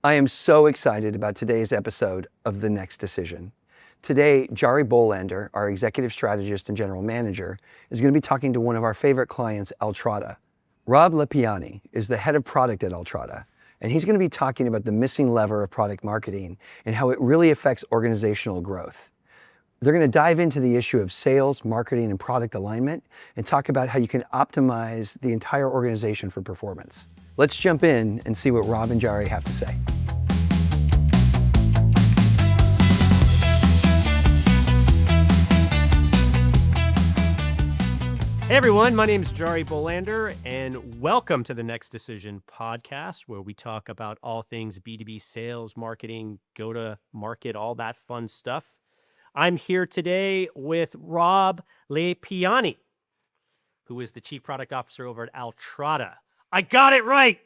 I am so excited about today's episode of The Next Decision. Today, Jarie Bolander, our executive strategist and general manager, is going to be talking to one of our favorite clients, Altrata. Rob LePiane is the head of product at Altrata, and he's going to be talking about the missing lever of product marketing and how it really affects organizational growth. They're going to dive into the issue of sales, marketing, and product alignment and talk about how you can optimize the entire organization for performance. Let's jump in and see what Rob and Jarie have to say. Hey everyone, my name is Jarie Bolander, and welcome to the Next Decision podcast, where we talk about all things B2B sales, marketing, go-to-market, all that fun stuff. I'm here today with Rob LePiane, who is the Chief Product Officer over at Altrata. I got it right!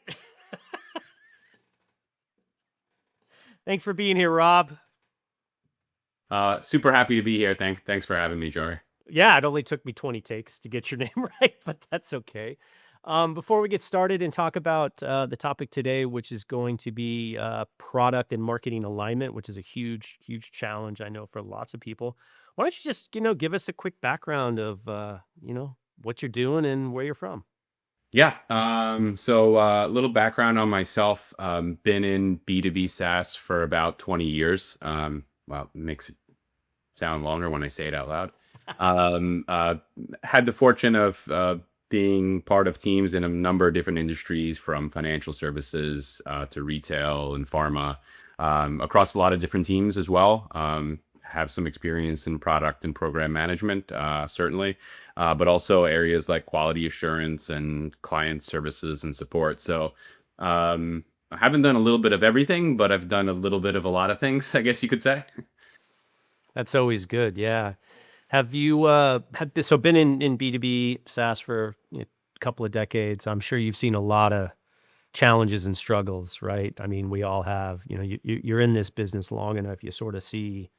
Thanks for being here, Rob. Super happy to be here. Thanks for having me, Jarie. Yeah, it only took me 20 takes to get your name right, but that's okay. Before we get started and talk about the topic today, which is going to be product and marketing alignment, which is a huge, huge challenge, I know, for lots of people. Why don't you just, give us a quick background of, what you're doing and where you're from? Yeah. So a little background on myself. Been in B2B SaaS for about 20 years. Well, it makes it sound longer when I say it out loud. Had the fortune of being part of teams in a number of different industries, from financial services to retail and pharma, across a lot of different teams as well. Have some experience in product and program management, certainly, but also areas like quality assurance and client services and support. So I haven't done a little bit of everything, but I've done a little bit of a lot of things, I guess you could say. That's always good, yeah. Have you been in B2B SaaS for a couple of decades? I'm sure you've seen a lot of challenges and struggles, right? I mean, we all have. You're in this business long enough, you sort of see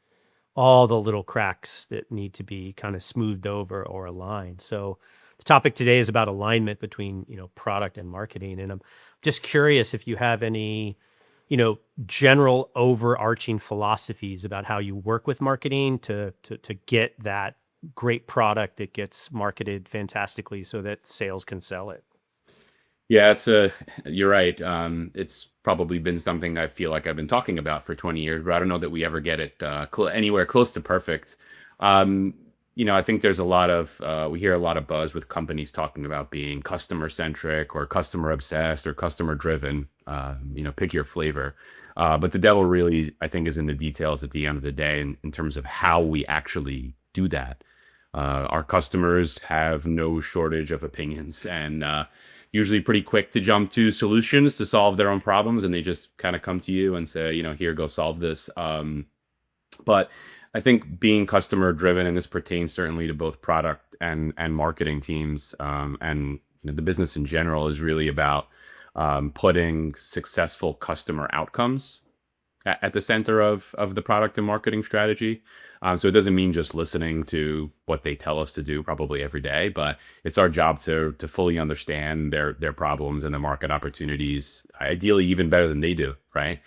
all the little cracks that need to be kind of smoothed over or aligned. So the topic today is about alignment between, product and marketing. And I'm just curious if you have any, general overarching philosophies about how you work with marketing to get that great product that gets marketed fantastically so that sales can sell it. Yeah, you're right. It's probably been something I feel like I've been talking about for 20 years, but I don't know that we ever get it anywhere close to perfect. I think there's we hear a lot of buzz with companies talking about being customer centric or customer obsessed or customer driven, pick your flavor. But the devil really, I think, is in the details at the end of the day in terms of how we actually do that. Our customers have no shortage of opinions and usually pretty quick to jump to solutions to solve their own problems. And they just kind of come to you and say, here, go solve this. But I think being customer driven, and this pertains certainly to both product and marketing teams, and the business in general, is really about putting successful customer outcomes at the center of the product and marketing strategy. So it doesn't mean just listening to what they tell us to do probably every day, but it's our job to fully understand their problems and the market opportunities, ideally even better than they do, right?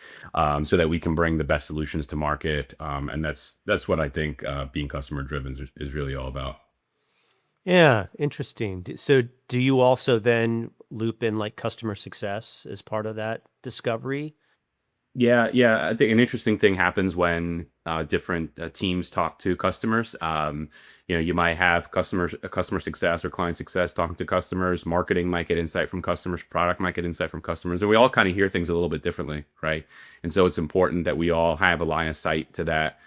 So that we can bring the best solutions to market. And that's what I think being customer driven is really all about. Yeah, interesting. So do you also then loop in like customer success as part of that discovery? Yeah. I think an interesting thing happens when different teams talk to customers. You might have customer success or client success talking to customers. Marketing might get insight from customers. Product might get insight from customers, and we all kind of hear things a little bit differently, right? And so it's important that we all have a line of sight to that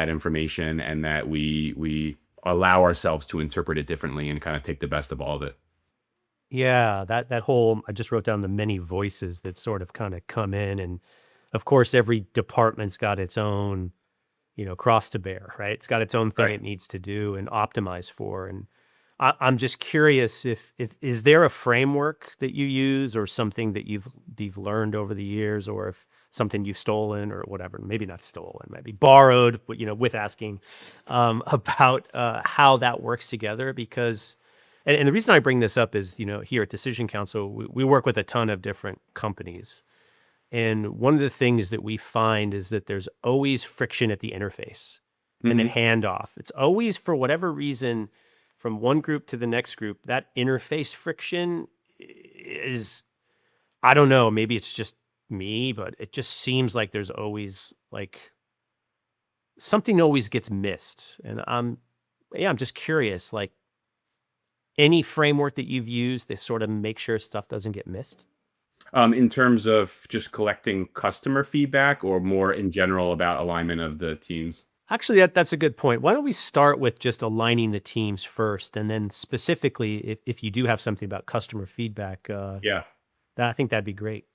information, and that we allow ourselves to interpret it differently and kind of take the best of all of it. Yeah, that whole, I just wrote down the many voices that sort of kind of come in, and of course, every department's got its own, cross to bear, right? It's got its own thing Right. it needs to do and optimize for. And I'm just curious if is there a framework that you use or something that you've learned over the years, or if something you've stolen or whatever, maybe not stolen, maybe borrowed, but, with asking about how that works together. Because, and the reason I bring this up is, here at Decision Counsel, we work with a ton of different companies. And one of the things that we find is that there's always friction at the interface and then handoff. It's always, for whatever reason, from one group to the next group, that interface friction is, I don't know, maybe it's just me, but it just seems like there's always like something always gets missed. And I'm just curious, like any framework that you've used to sort of make sure stuff doesn't get missed? In terms of just collecting customer feedback or more in general about alignment of the teams? Actually, that's a good point. Why don't we start with just aligning the teams first, and then specifically, if you do have something about customer feedback, Yeah. I think that'd be great.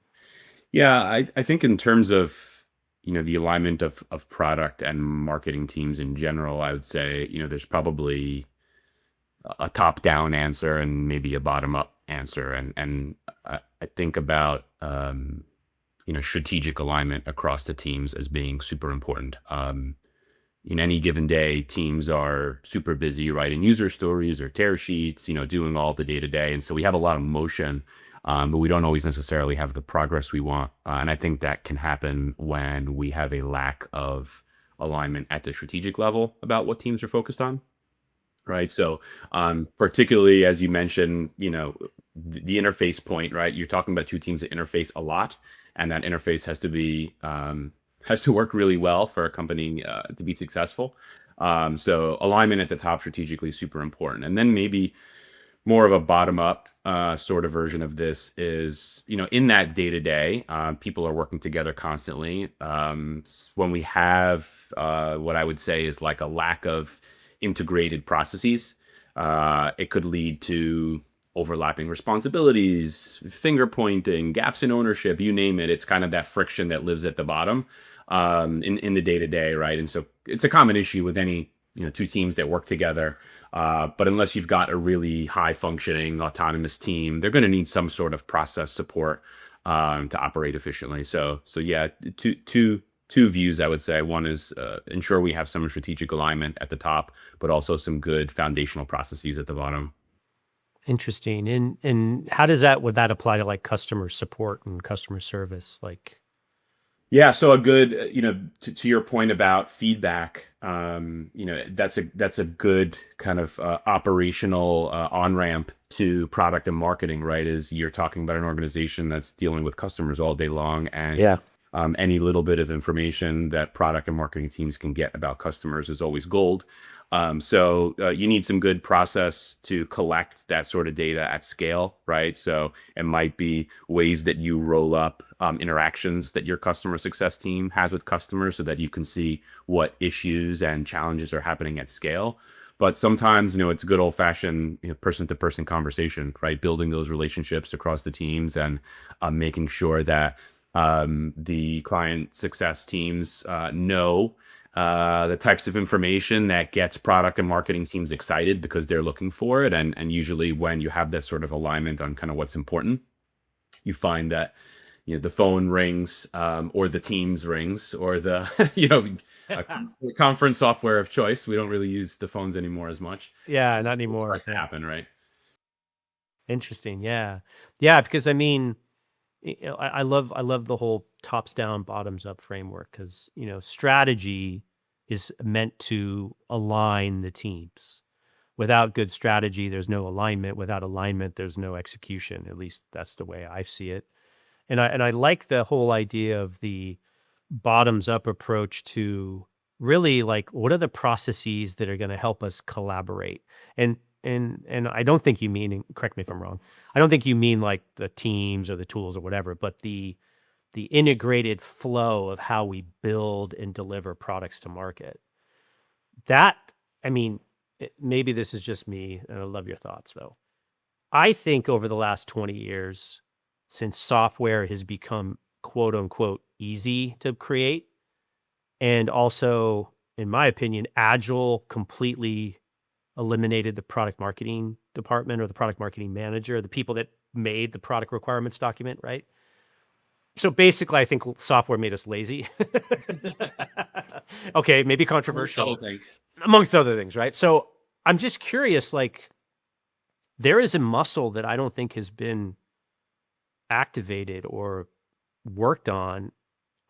Yeah, I think in terms of, the alignment of product and marketing teams in general, I would say, there's probably a top-down answer and maybe a bottom-up answer. And I think about, strategic alignment across the teams as being super important. In any given day, teams are super busy writing user stories or tear sheets, doing all the day to day. And so we have a lot of motion, but we don't always necessarily have the progress we want. And I think that can happen when we have a lack of alignment at the strategic level about what teams are focused on. Right. So, particularly as you mentioned, the interface point, right? You're talking about two teams that interface a lot, and that interface has to work really well for a company to be successful. So alignment at the top strategically is super important. And then maybe more of a bottom up sort of version of this is, in that day to day, people are working together constantly. When we have what I would say is like a lack of integrated processes, it could lead to overlapping responsibilities, finger pointing, gaps in ownership, you name it. It's kind of that friction that lives at the bottom in the day to day, right? And so it's a common issue with any two teams that work together. But unless you've got a really high functioning autonomous team, they're going to need some sort of process support to operate efficiently. So yeah, two views, I would say. One is ensure we have some strategic alignment at the top, but also some good foundational processes at the bottom. Interesting. And how would that apply to like customer support and customer service? Like, Yeah, so a good, to your point about feedback, that's a good kind of operational on-ramp to product and marketing, right? Is you're talking about an organization that's dealing with customers all day long, and Yeah. any little bit of information that product and marketing teams can get about customers is always gold. So you need some good process to collect that sort of data at scale, right? So it might be ways that you roll up interactions that your customer success team has with customers so that you can see what issues and challenges are happening at scale. But sometimes, it's good old fashioned person-to-person conversation, right? Building those relationships across the teams and making sure that the client success teams know the types of information that gets product and marketing teams excited because they're looking for it. And usually when you have that sort of alignment on kind of what's important, you find that the phone rings or the Teams rings or the conference software of choice. We don't really use the phones anymore as much. yeah, not It anymore. starts to happen, right? Interesting. Yeah. Yeah. Because I mean, I love the whole tops down, bottoms up framework because, strategy is meant to align the teams. Without good strategy, there's no alignment. Without alignment, there's no execution. At least that's the way I see it. And I like the whole idea of the bottoms up approach to really like what are the processes that are going to help us collaborate. And I don't think you mean, and correct me if I'm wrong, I don't think you mean like the teams or the tools or whatever, but the integrated flow of how we build and deliver products to market. That, I mean, maybe this is just me, and I love your thoughts though. I think over the last 20 years, since software has become quote unquote easy to create, and also, in my opinion, agile completely eliminated the product marketing department or the product marketing manager, the people that made the product requirements document, right? So basically, I think software made us lazy. Okay, maybe controversial. Amongst other things, right? So I'm just curious, like, there is a muscle that I don't think has been activated or worked on,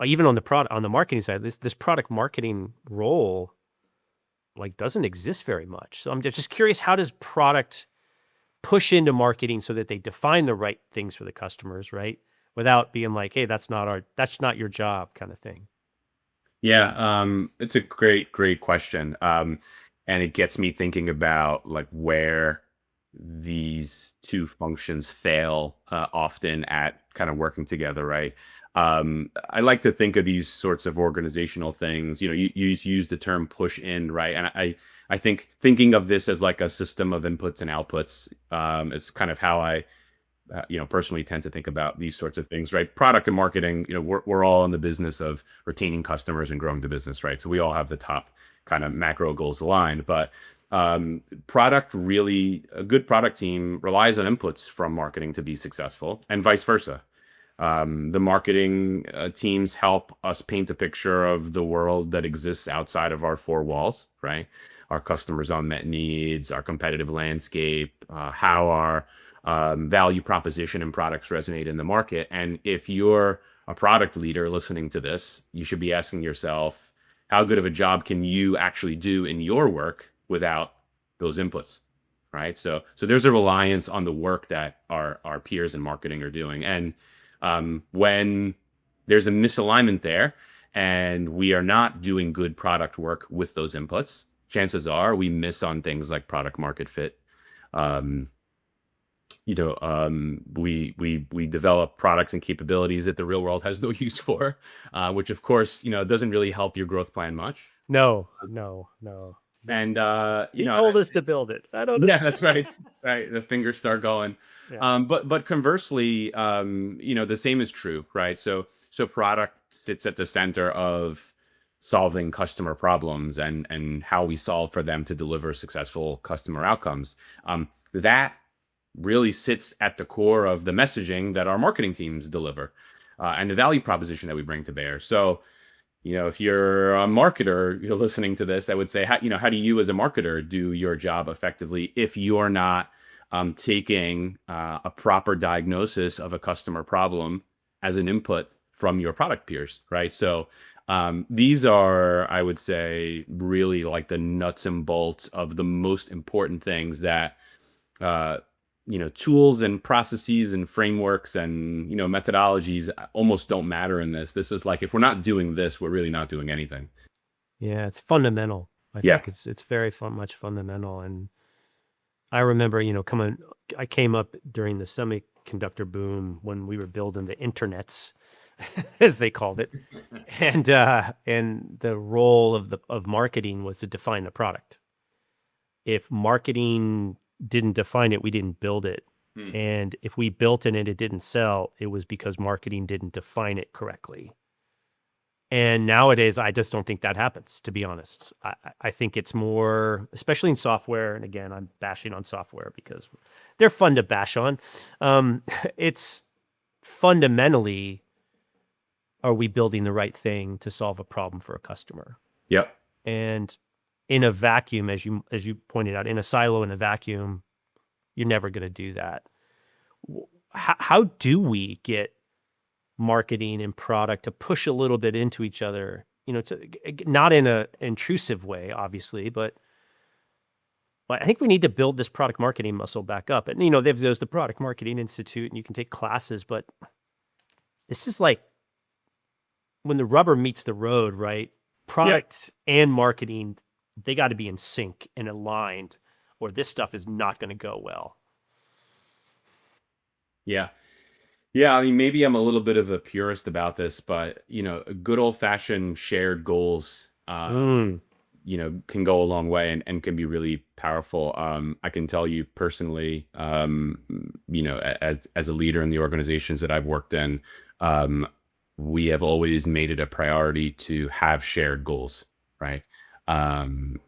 even on the marketing side, this product marketing role like doesn't exist very much. So I'm just curious, how does product push into marketing so that they define the right things for the customers, right? Without being like, hey, that's not your job kind of thing. Yeah, it's a great question. And it gets me thinking about like where these two functions fail often at kind of working together, right? I like to think of these sorts of organizational things. You use the term push in, right? And I think thinking of this as like a system of inputs and outputs is kind of how I personally tend to think about these sorts of things, right? Product and marketing, we're all in the business of retaining customers and growing the business, right? So we all have the top kind of macro goals aligned, but a good product team relies on inputs from marketing to be successful, and vice versa. The marketing teams help us paint a picture of the world that exists outside of our four walls, right? Our customers' unmet needs, our competitive landscape, how our value proposition and products resonate in the market. And if you're a product leader listening to this, you should be asking yourself, how good of a job can you actually do in your work without those inputs, right? So there's a reliance on the work that our peers in marketing are doing. And when there's a misalignment there and we are not doing good product work with those inputs, chances are we miss on things like product market fit. We develop products and capabilities that the real world has no use for, which of course, doesn't really help your growth plan much. No. And He told us to build it. I don't know. yeah, that's right. Right. The fingers start going. Yeah. But conversely, the same is true, right? So product sits at the center of solving customer problems and how we solve for them to deliver successful customer outcomes. That really sits at the core of the messaging that our marketing teams deliver, and the value proposition that we bring to bear. So, if you're a marketer, you're listening to this, I would say, how do you as a marketer do your job effectively if you're not taking a proper diagnosis of a customer problem as an input from your product peers, right? So these are, I would say, really like the nuts and bolts of the most important things that tools and processes and frameworks and methodologies almost don't matter in this. This is like, if we're not doing this, we're really not doing anything. Yeah, it's fundamental. I Yeah. think it's very much fundamental. And I remember, I came up during the semiconductor boom when we were building the internets, as they called it, and the role of marketing was to define the product. If marketing didn't define it, we didn't build it. And if we built it and it didn't sell, it was because marketing didn't define it correctly. And nowadays, I just don't think that happens, to be honest. I think it's more, especially in software, and again, I'm bashing on software because they're fun to bash on. It's fundamentally, are we building the right thing to solve a problem for a customer? Yep. And in a vacuum, as you pointed out, in a silo, in a vacuum, you're never going to do that. How do we get marketing and product to push a little bit into each other? Not in a intrusive way, obviously, but I think we need to build this product marketing muscle back up. And there's the Product Marketing Institute, and you can take classes, but this is like when the rubber meets the road, right? Product and marketing, they got to be in sync and aligned, or this stuff is not going to go well. Yeah. Yeah, I mean, maybe I'm a little bit of a purist about this, but good old-fashioned shared goals, can go a long way and can be really powerful. I can tell you personally, as a leader in the organizations that I've worked in, we have always made it a priority to have shared goals, right?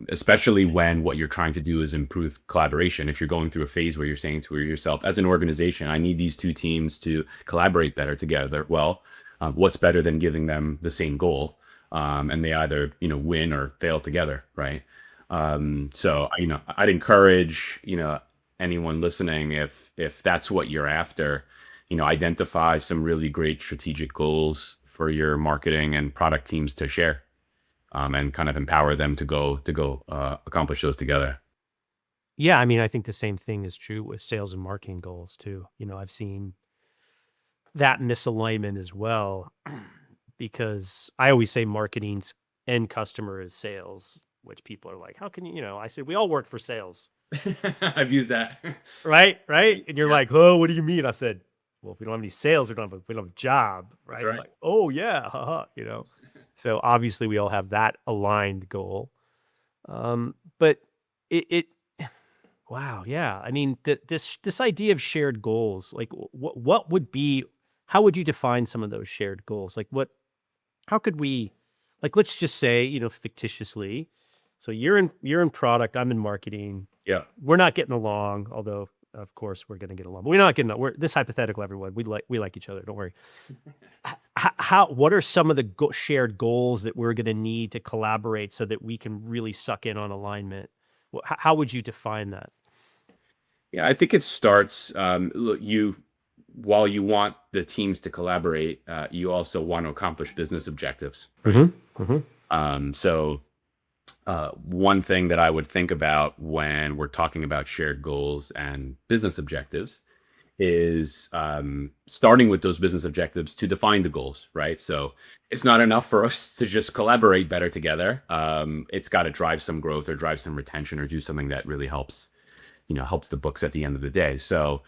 Especially when what you're trying to do is improve collaboration. If you're going through a phase where you're saying to yourself, as an organization, I need these two teams to collaborate better together. Well, what's better than giving them the same goal, and they either win or fail together, right? So I'd encourage anyone listening, if that's what you're after, identify some really great strategic goals for your marketing and product teams to share, and kind of empower them to go accomplish those together. Yeah, I mean, I think the same thing is true with sales and marketing goals too. I've seen that misalignment as well because I always say marketing's end customer is sales, which people are like, how can I said, we all work for sales, I've used that. right? Right. And you're Yeah, like, oh, what do you mean? I said, well, if we don't have any sales, we don't have a job, that's right? You're right. like, oh yeah, haha. So obviously we all have that aligned goal. But it wow, yeah. I mean, this idea of shared goals, like what would be, how would you define some of those shared goals? Like how could we, like, let's just say, fictitiously, so you're in product, I'm in marketing, Yeah. we're not getting along, although of course we're going to get along, but we're not getting, we're this hypothetical, everyone, we like each other, don't worry. What are some of the shared goals that we're going to need to collaborate so that we can really suck in on alignment? How would you define that? Yeah, I think it starts. Look, while you want the teams to collaborate, you also want to accomplish business objectives, right? Mm-hmm. Mm-hmm. So one thing that I would think about when we're talking about shared goals and business objectives is starting with those business objectives to define the goals, right? So it's not enough for us to just collaborate better together. It's got to drive some growth or drive some retention or do something that really helps the books at the end of the day. So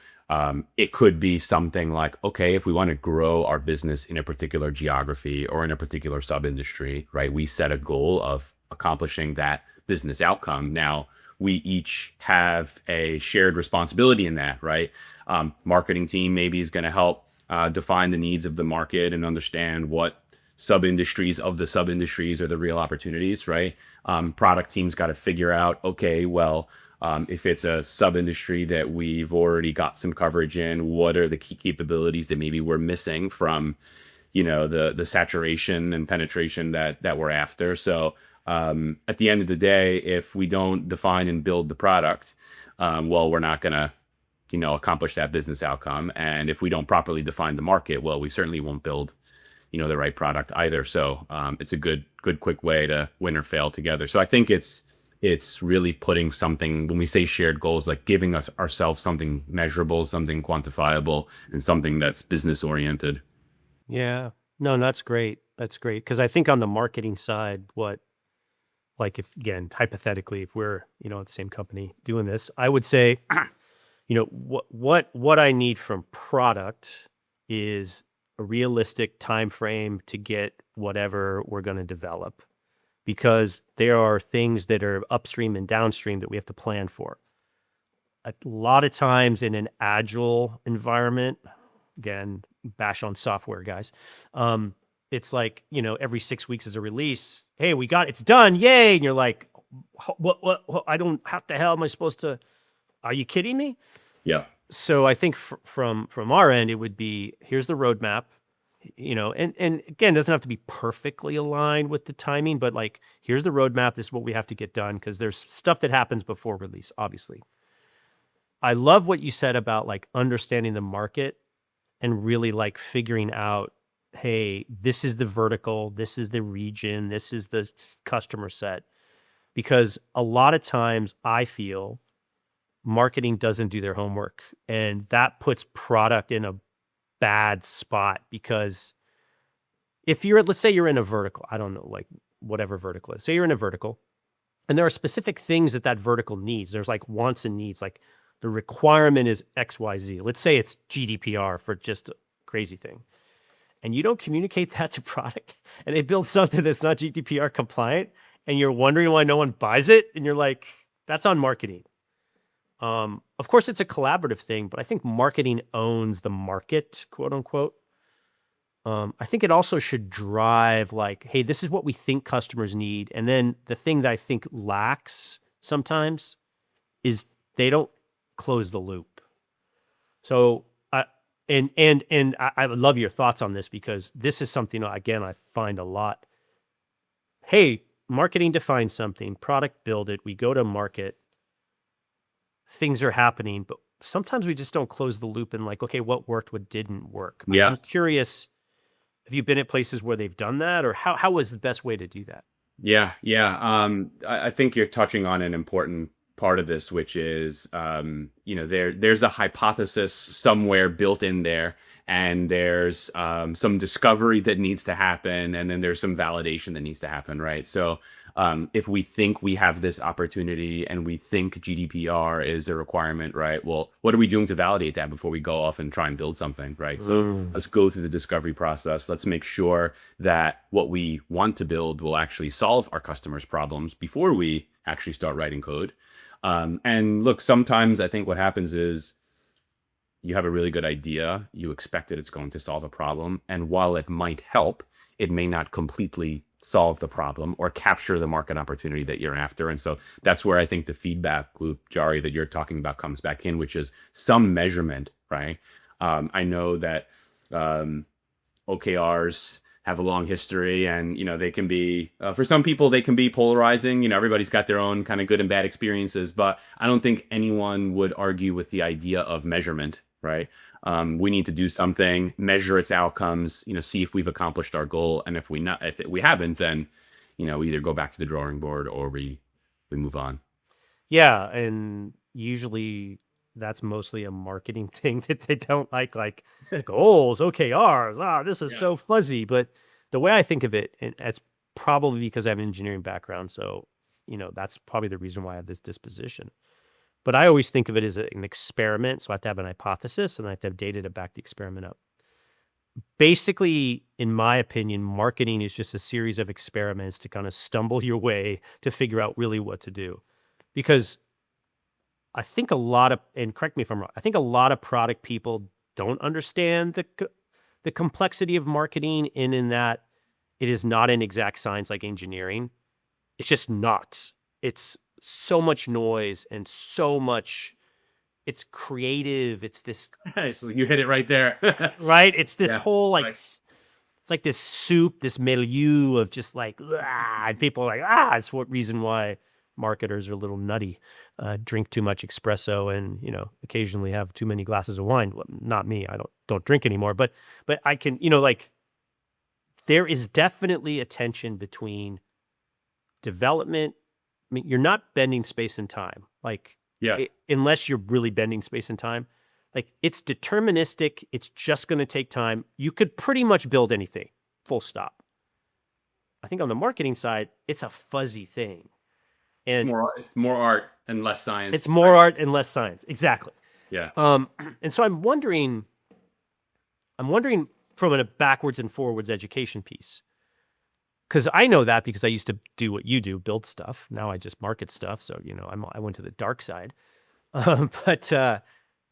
it could be something like, okay, if we want to grow our business in a particular geography or in a particular sub industry, right? We set a goal of accomplishing that business outcome. Now we each have a shared responsibility in that, right? Marketing team maybe is going to help define the needs of the market and understand what sub industries of the sub industries are the real opportunities, right? Product team's got to figure out, okay, well, if it's a sub industry that we've already got some coverage in, what are the key capabilities that maybe we're missing from, the saturation and penetration that we're after? So at the end of the day, if we don't define and build the product, well, we're not going to, accomplish that business outcome. And if we don't properly define the market, well, we certainly won't build, the right product either. So it's a good, quick way to win or fail together. So I think it's really putting something, when we say shared goals, like giving ourselves something measurable, something quantifiable, and something that's business oriented. Yeah. No, that's great. That's great. Because I think on the marketing side, like if, again, hypothetically, if we're, at the same company doing this, I would say, what I need from product is a realistic time frame to get whatever we're going to develop, because there are things that are upstream and downstream that we have to plan for. A lot of times in an agile environment, again, bash on software guys, it's like, every 6 weeks is a release. Hey, it's done. Yay. And you're like, what, I don't, how the hell am I supposed to, are you kidding me? Yeah. So I think from our end, it would be, here's the roadmap, and again, it doesn't have to be perfectly aligned with the timing, but like, here's the roadmap. This is what we have to get done, because there's stuff that happens before release, obviously. I love what you said about like understanding the market and really like figuring out, hey, this is the vertical, this is the region, this is the customer set. Because a lot of times I feel marketing doesn't do their homework, and that puts product in a bad spot. Because if let's say you're in a vertical, I don't know, like whatever vertical is, say you're in a vertical and there are specific things that vertical needs. There's like wants and needs, like the requirement is XYZ. Let's say it's GDPR for just a crazy thing. And you don't communicate that to product, and they build something that's not GDPR compliant, and you're wondering why no one buys it. And you're like, that's on marketing. Of course, it's a collaborative thing, but I think marketing owns the market, quote unquote. I think it also should drive like, hey, this is what we think customers need. And then the thing that I think lacks sometimes is they don't close the loop. So I would love your thoughts on this, because this is something, again, I find a lot. Hey, marketing defines something, product build it, we go to market, things are happening, but sometimes we just don't close the loop and like, okay, what worked, what didn't work. Yeah. I'm curious, have you been at places where they've done that, or how was the best way to do that? Yeah, yeah. I think you're touching on an important part of this, which is, there's a hypothesis somewhere built in there, and there's some discovery that needs to happen, and then there's some validation that needs to happen, right? So, if we think we have this opportunity and we think GDPR is a requirement, right? Well, what are we doing to validate that before we go off and try and build something, right? So let's go through the discovery process. Let's make sure that what we want to build will actually solve our customers' problems before we actually start writing code. And look, sometimes I think what happens is you have a really good idea, you expect that it's going to solve a problem, and while it might help, it may not completely solve the problem or capture the market opportunity that you're after. And so that's where I think the feedback loop, Jarie, that you're talking about comes back in, which is some measurement, right? I know that OKRs have a long history, and they can be for some people they can be polarizing. Everybody's got their own kind of good and bad experiences, but I don't think anyone would argue with the idea of measurement, right? We need to do something, measure its outcomes, see if we've accomplished our goal, and if we haven't, then we either go back to the drawing board or we move on. Yeah, and usually that's mostly a marketing thing that they don't like goals, OKRs. This is so fuzzy. But the way I think of it, and it's probably because I have an engineering background, so that's probably the reason why I have this disposition. But I always think of it as an experiment, so I have to have an hypothesis and I have to have data to back the experiment up. Basically, in my opinion, marketing is just a series of experiments to kind of stumble your way to figure out really what to do. Because I think and correct me if I'm wrong, I think a lot of product people don't understand the complexity of marketing, in that it is not an exact science like engineering. It's just not. It's so much noise and so much. It's creative. It's this. So you hit it right there, right? It's this whole right. It's like this soup, this milieu of just like, and people are like, it's what reason why marketers are a little nutty, drink too much espresso, and occasionally have too many glasses of wine. Well, not me. I don't drink anymore. But I can, there is definitely a tension between development. I mean, you're not bending space and time, unless you're really bending space and time. Like, it's deterministic. It's just going to take time. You could pretty much build anything, full stop. I think on the marketing side, it's a fuzzy thing. And it's more art and less science. It's more art and less science. Exactly. Yeah. And so I'm wondering from a backwards and forwards education piece, because I know that because I used to do what you do, build stuff. Now I just market stuff. So, I went to the dark side. But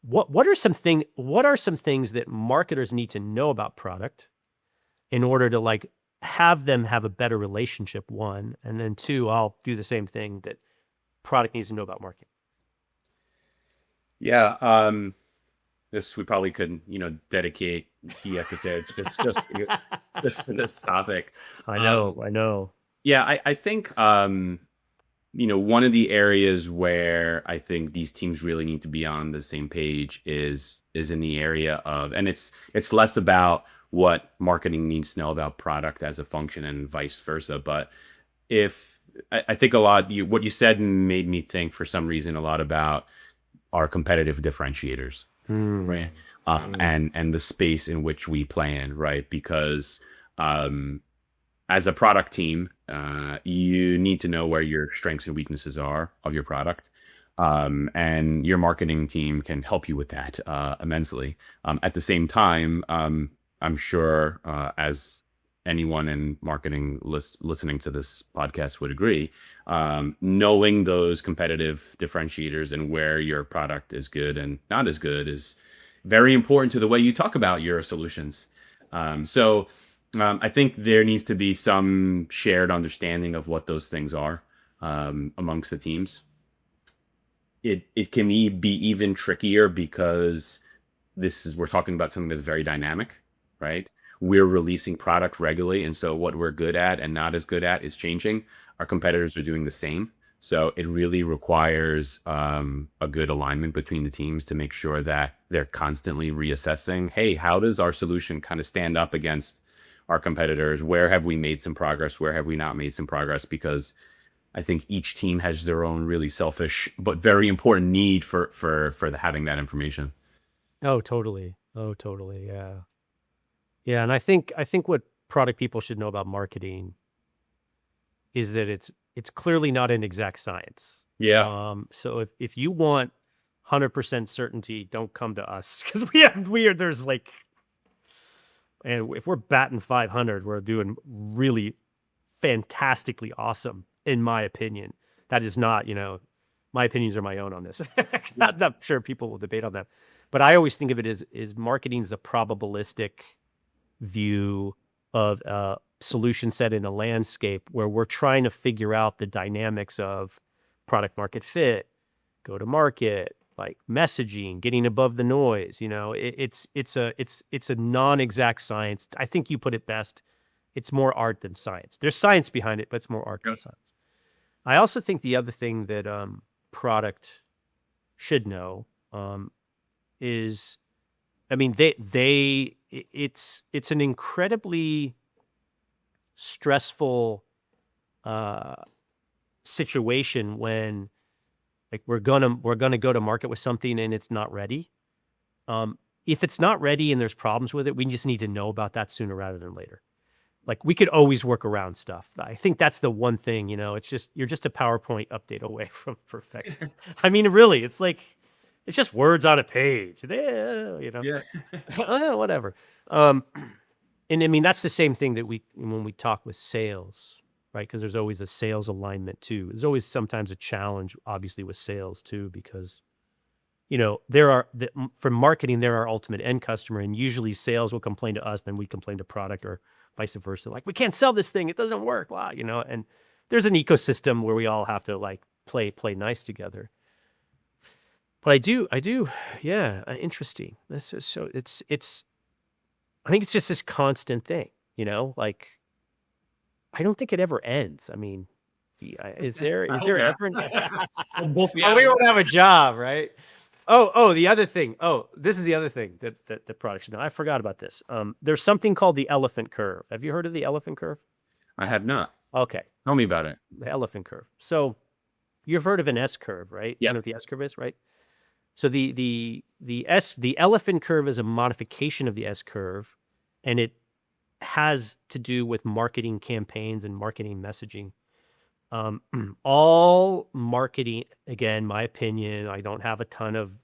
what are some things that marketers need to know about product in order to have them have a better relationship, one, and then two, I'll do the same thing that product needs to know about marketing. Yeah. This, we probably could, dedicate key episodes just to this topic. I know. Yeah. I think, one of the areas where I think these teams really need to be on the same page is in the area of, and it's less about what marketing needs to know about product as a function and vice versa. But I think what you said made me think for some reason a lot about our competitive differentiators, right? And the space in which we play in, right? Because as a product team, you need to know where your strengths and weaknesses are of your product. And your marketing team can help you with that immensely. At the same time, I'm sure as anyone in marketing listening to this podcast would agree, knowing those competitive differentiators and where your product is good and not as good is very important to the way you talk about your solutions. So I think there needs to be some shared understanding of what those things are amongst the teams. It can be even trickier because we're talking about something that's very dynamic, right? We're releasing product regularly, and so what we're good at and not as good at is changing. Our competitors are doing the same. So it really requires a good alignment between the teams to make sure that they're constantly reassessing, hey, how does our solution kind of stand up against our competitors? Where have we made some progress? Where have we not made some progress? Because I think each team has their own really selfish but very important need for having that information. Oh, totally. Oh, totally. Yeah. Yeah, and I think what product people should know about marketing is that it's clearly not an exact science. Yeah. So if you want 100% certainty, don't come to us because there's like, and if we're batting 500, we're doing really fantastically awesome, in my opinion. That is not, my opinions are my own on this. I'm sure people will debate on that, but I always think of it as marketing is a probabilistic view of a solution set in a landscape where we're trying to figure out the dynamics of product market fit, go to market, like messaging, getting above the noise. It's a non-exact science. I think you put it best. It's more art than science. There's science behind it, but it's more art than science. I also think the other thing that product should know is, I mean, it's an incredibly stressful situation when, like, we're gonna go to market with something and it's not ready. If it's not ready and there's problems with it, we just need to know about that sooner rather than later. Like, we could always work around stuff. I think that's the one thing, it's just, you're just a PowerPoint update away from perfection. I mean, really, it's like, it's just words on a page, Yeah. whatever. And I mean, that's the same thing that when we talk with sales, right? Because there's always a sales alignment too. There's always sometimes a challenge, obviously, with sales too, because, for marketing, they're our ultimate end customer, and usually sales will complain to us, then we complain to product, or vice versa. Like, we can't sell this thing; it doesn't work. Wow, and there's an ecosystem where we all have to like play nice together. But I do, yeah, interesting. This is so it's. I think it's just this constant thing, like, I don't think it ever ends. I mean, is there ever? Oh, we won't have a job, right? Oh, the other thing. Oh, this is the other thing that the product should know. I forgot about this. There's something called the elephant curve. Have you heard of the elephant curve? I have not. Okay, Tell me about it. the elephant curve. So you've heard of an S curve, right? You Yeah. know what the S curve is, right? So the elephant curve is a modification of the S curve, and it has to do with marketing campaigns and marketing messaging. All marketing, again, my opinion, I don't have a ton of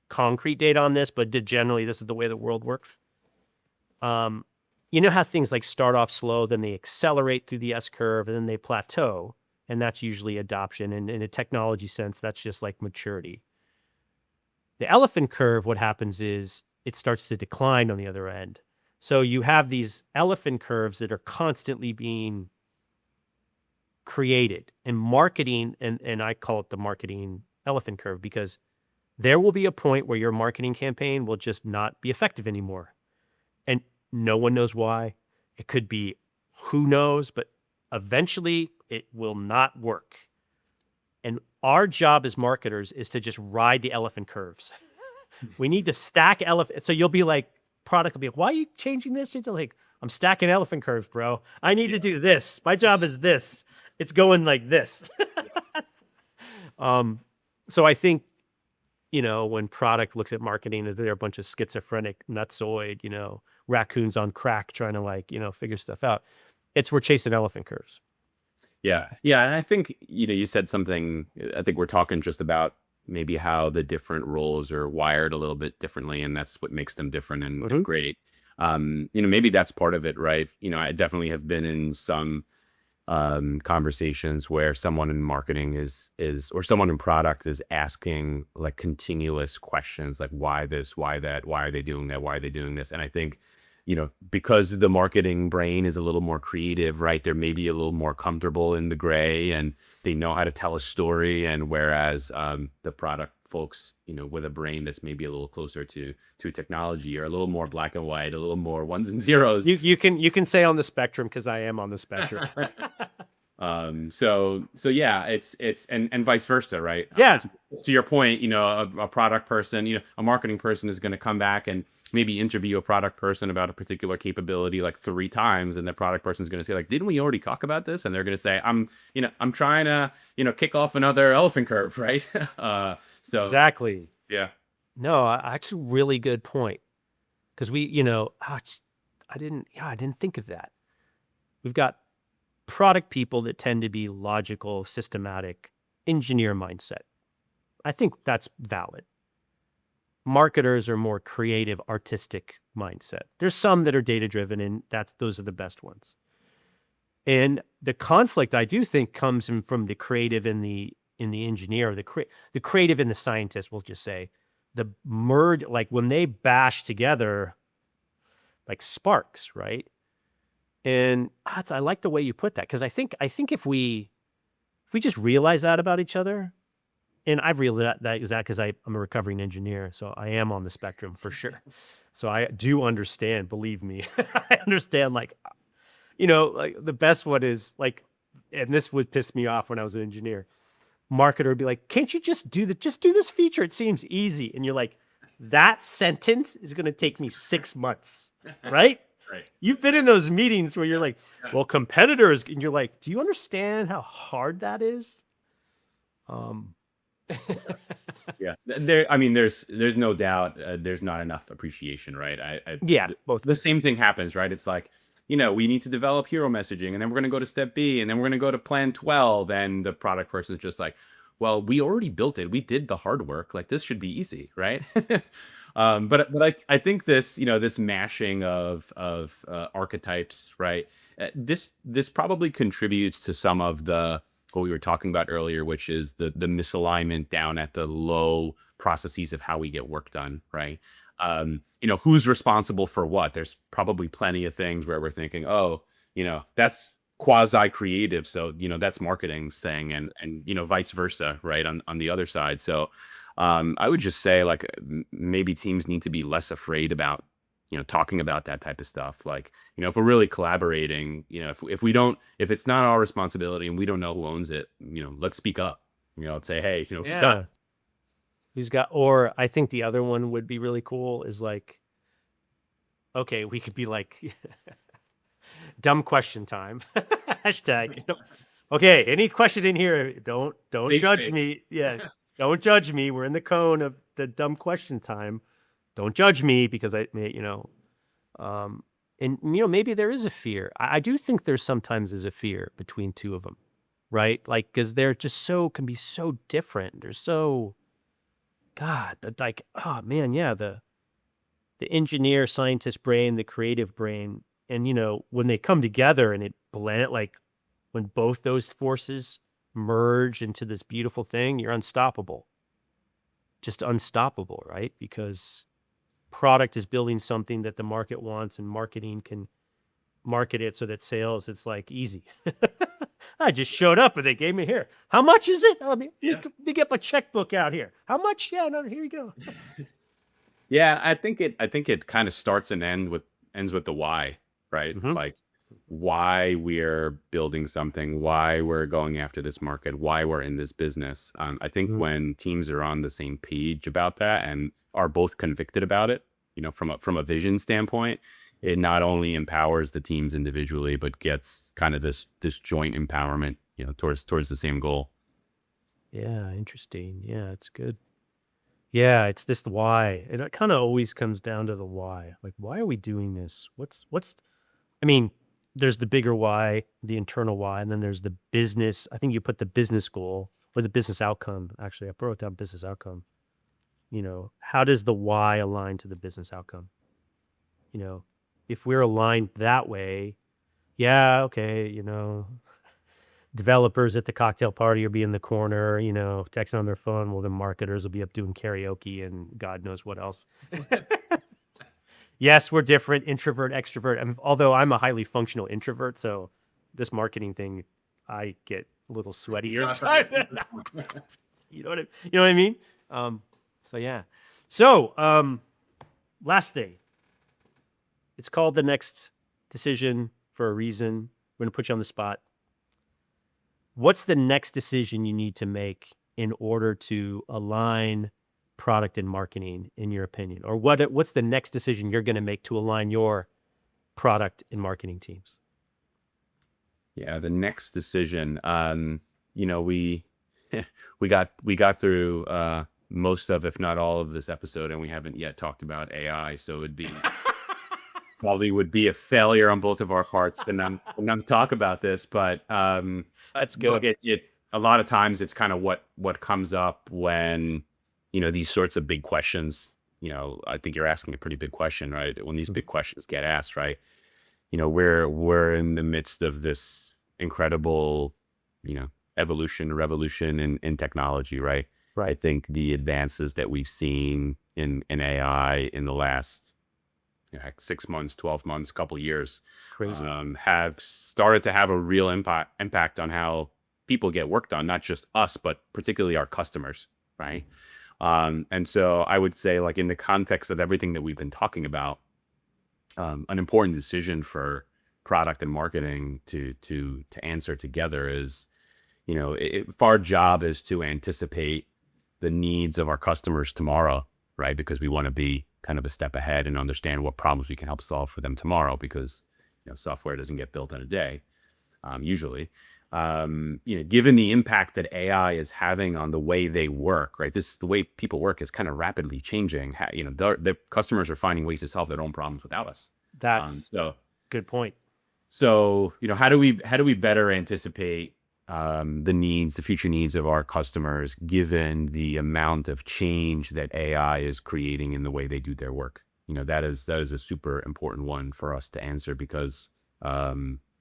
concrete data on this, but generally this is the way the world works. You know how things like start off slow, then they accelerate through the S curve, and then they plateau, and that's usually adoption. And in a technology sense, that's just like maturity. The elephant curve, what happens is it starts to decline on the other end. So you have these elephant curves that are constantly being created and marketing, and I call it the marketing elephant curve, because there will be a point where your marketing campaign will just not be effective anymore. And no one knows why. It could be, who knows, but eventually it will not work. And our job as marketers is to just ride the elephant curves. We need to stack elephant. So you'll be like, product will be like, why are you changing this? It's like, I'm stacking elephant curves, bro. I need to do this. My job is this. It's going like this. So I think, when product looks at marketing, they're a bunch of schizophrenic nutsoid, raccoons on crack trying to figure stuff out. We're chasing elephant curves. Yeah. Yeah. And I think, you said something, I think we're talking just about maybe how the different roles are wired a little bit differently, and that's what makes them different and great. Maybe that's part of it, right? I definitely have been in some conversations where someone in marketing is or someone in product is asking like continuous questions, like, why this, why that, why are they doing that, why are they doing this? And I think, because the marketing brain is a little more creative, right? They're maybe a little more comfortable in the gray, and they know how to tell a story. And whereas the product folks, with a brain that's maybe a little closer to technology, are a little more black and white, a little more ones and zeros. You can say on the spectrum, because I am on the spectrum. So yeah, it's and vice versa, right? Yeah. To your point, a product person, a marketing person is going to come back and maybe interview a product person about a particular capability like 3 times, and the product person is going to say like, didn't we already talk about this? And they're going to say, I'm trying to, kick off another elephant curve, right? So Exactly. yeah. No, actually, really good point. Because I didn't think of that. We've got product people that tend to be logical, systematic, engineer mindset. I think that's valid. Marketers are more creative, artistic mindset. There's some that are data driven, and those are the best ones. And the conflict, I do think, comes from the creative and the engineer, the creative and the scientist. We'll just say the merge, like when they bash together, like sparks, right? And I like the way you put that, because I think if we just realize that about each other, and I've realized that because I'm a recovering engineer, so I am on the spectrum for sure. So I do understand, believe me. I understand, like the best one is like, and this would piss me off when I was an engineer. Marketer would be like, can't you just do this feature? It seems easy. And you're like, that sentence is going to take me 6 months, right? Right. You've been in those meetings where you're like, well, competitors, and you're like, do you understand how hard that is? Yeah, there's no doubt there's not enough appreciation, right? Yeah, both. The same thing happens, right? It's like, we need to develop hero messaging, and then we're going to go to step B, and then we're going to go to plan 12, and the product person is just like, well, we already built it. We did the hard work. Like, this should be easy, right? But I think this mashing of archetypes, right? This probably contributes to some of what we were talking about earlier, which is the misalignment down at the low processes of how we get work done, right? Who's responsible for what? There's probably plenty of things where we're thinking, oh, that's quasi creative, so that's marketing's thing, and vice versa, right? On the other side. So I would just say, like, maybe teams need to be less afraid about talking about that type of stuff. Like, if we're really collaborating, if it's not our responsibility and we don't know who owns it, let's speak up. Let's say, hey, Yeah. Who's got, or I think the other one would be really cool is like, okay, we could be like, dumb question time. Hashtag. Okay, any question in here? Don't Safe judge space. me. Yeah, don't judge me. We're in the cone of the dumb question time. Don't judge me, because and maybe there is a fear. I do think there's sometimes a fear between two of them, right? Like, because they're just can be so different. They're so, God, but like, oh man, yeah, the engineer, scientist brain, the creative brain, and when they come together and it blend, like when both those forces merge into this beautiful thing, you're unstoppable. Just unstoppable, right? Because product is building something that the market wants, and marketing can market it so that sales, it's like easy. I just showed up and they gave me here. How much is it? Let me get my checkbook out here. How much? Yeah, no, here you go. Yeah, I think it kind of starts and ends with the why, right? Mhm. Like, why we're building something, why we're going after this market, why we're in this business. I think Mhm. when teams are on the same page about that and are both convicted about it, from a vision standpoint, it not only empowers the teams individually, but gets kind of this joint empowerment, towards the same goal. Yeah, interesting. Yeah, it's good. Yeah, it's this why. It kind of always comes down to the why. Like, why are we doing this? I mean, there's the bigger why, the internal why, and then there's the business. I think you put the business goal or the business outcome. Actually, I wrote down business outcome. How does the why align to the business outcome? If we're aligned that way, yeah, okay, developers at the cocktail party will be in the corner, texting on their phone. Well, the marketers will be up doing karaoke and God knows what else. Yes, we're different, introvert, extrovert. Although I'm a highly functional introvert, so this marketing thing, I get a little sweaty here. You know what I mean? So yeah. So last day. It's called the next decision for a reason. We're gonna put you on the spot. what's the next decision you need to make in order to align product and marketing, in your opinion? Or what's the next decision you're going to make to align your product and marketing teams? Yeah, the next decision. We we got through most of, if not all of this episode, and we haven't yet talked about AI. So it'd be probably would be a failure on both of our parts to not talk about this. But That's good. look, it a lot of times it's kind of what comes up when these sorts of big questions. I think you're asking a pretty big question, right? When these big questions get asked, right? We're in the midst of this incredible, revolution in technology, right? Right. I think the advances that we've seen in AI in the last 6 months, 12 months, couple years, Crazy. have started to have a real impact on how people get work done, not just us, but particularly our customers, right? And so I would say, like, in the context of everything that we've been talking about, an important decision for product and marketing to answer together is, if our job is to anticipate the needs of our customers tomorrow, right? Because we want to be kind of a step ahead and understand what problems we can help solve for them tomorrow, because software doesn't get built in a day, usually. Given the impact that AI is having on the way they work, right? The way people work is kind of rapidly changing. The customers are finding ways to solve their own problems without us. That's So good point. how do we better anticipate the future needs of our customers, given the amount of change that AI is creating in the way they do their work? That is a super important one for us to answer, because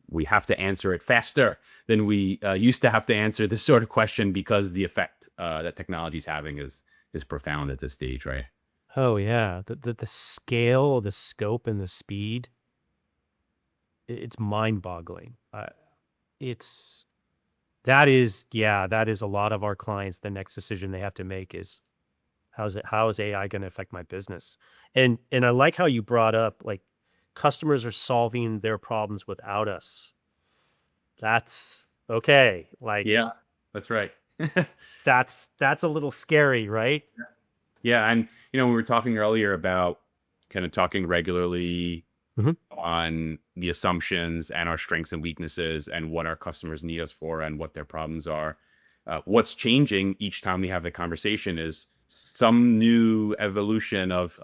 we have to answer it faster than we used to have to answer this sort of question, because the effect that technology is having is profound at this stage, right? Oh yeah, the scale, the scope, and the speed, it's mind-boggling. That is a lot of our clients. The next decision they have to make is, how is AI going to affect my business? And I like how you brought up, like, customers are solving their problems without us. That's okay. Like, Yeah, that's right. that's a little scary, right? Yeah, and we were talking earlier about kind of talking regularly on the assumptions and our strengths and weaknesses and what our customers need us for and what their problems are. What's changing each time we have the conversation is some new evolution of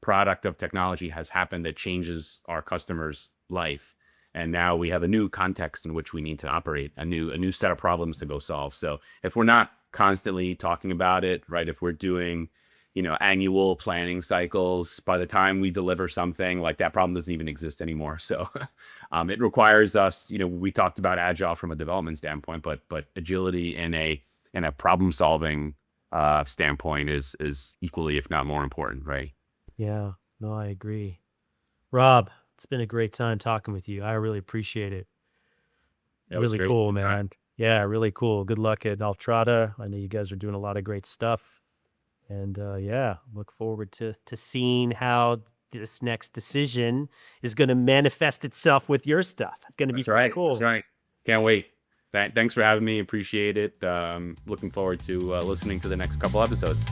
product, of technology has happened that changes our customer's life. And now we have a new context in which we need to operate, a new set of problems to go solve. So if we're not constantly talking about it, right, if we're doing annual planning cycles, by the time we deliver something, like, that problem doesn't even exist anymore. So it requires us, we talked about agile from a development standpoint, but agility in a problem solving standpoint is equally, if not more important, right? Yeah, no, I agree. Rob, it's been a great time talking with you. I really appreciate it. That was Really great. cool, man. Yeah, really cool. Good luck at Altrata. I know you guys are doing a lot of great stuff. And look forward to seeing how this next decision is going to manifest itself with your stuff. It's going to be Right. cool. That's right. Can't wait. Thanks for having me. Appreciate it. Looking forward to listening to the next couple episodes.